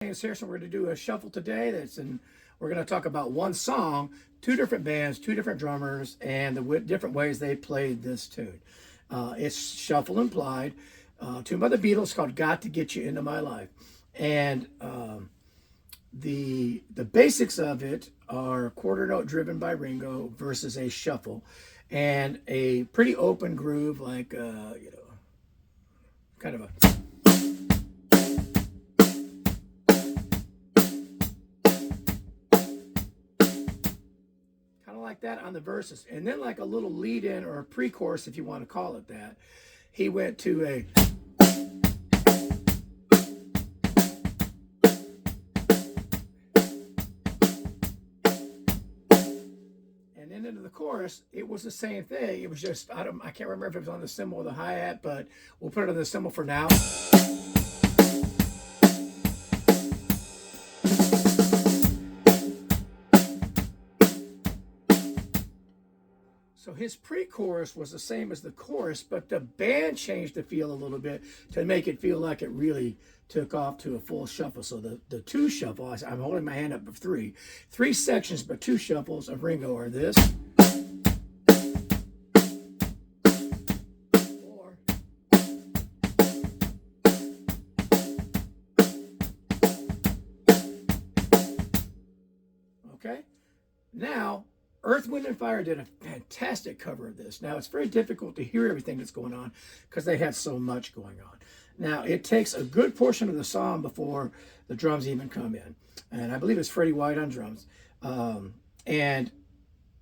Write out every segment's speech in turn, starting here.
James here, so we're going to do a shuffle today. We're going to talk about one song, two different bands, two different drummers, and the different ways they played this tune. It's Shuffle Implied, tune by the Beatles called "Got to Get You Into My Life," and the basics of it are quarter note driven by Ringo versus a shuffle, and a pretty open groove, like kind of a. Like that on the verses, and then like a little lead in or a pre-chorus, if you want to call it that. He went to a and then into the chorus. It was the same thing. It was just I can't remember if it was on the cymbal or the hi-hat, but we'll put it on the cymbal for now. So his pre-chorus was the same as the chorus, but the band changed the feel a little bit to make it feel like it really took off to a full shuffle. So the two shuffles, I'm holding my hand up of three sections, but two shuffles of Ringo are this. Four. Okay. Now, Earth, Wind & Fire did a fantastic cover of this. Now, it's very difficult to hear everything that's going on because they had so much going on. Now, it takes a good portion of the song before the drums even come in. And I believe it's Freddie White on drums. And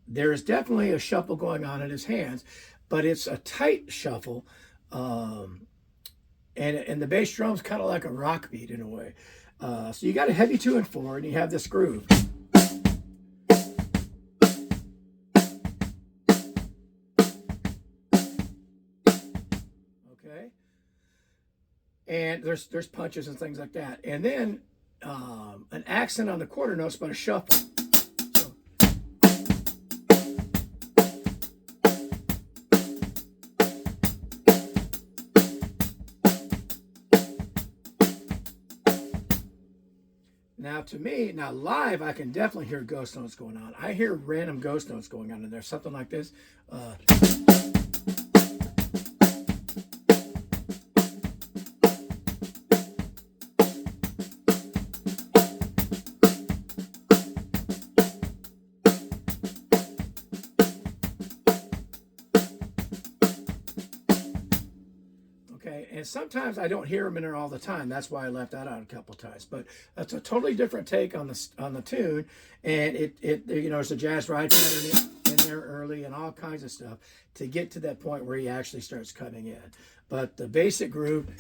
there is definitely a shuffle going on in his hands, but it's a tight shuffle. And the bass drum's kind of like a rock beat in a way. So you got a heavy 2 and 4, and you have this groove. And there's punches and things like that, and then an accent on the quarter notes, but a shuffle. So, now, to me, live, I can definitely hear ghost notes going on. I hear random ghost notes going on in there, something like this. And sometimes I don't hear them in there all the time. That's why I left that out a couple of times. But that's a totally different take on the tune. And there's a jazz ride pattern in there early and all kinds of stuff to get to that point where he actually starts cutting in. But the basic groove.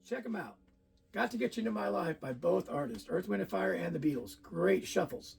Check them out. Got to Get You Into My Life by both artists, Earth, Wind & Fire and the Beatles. Great shuffles.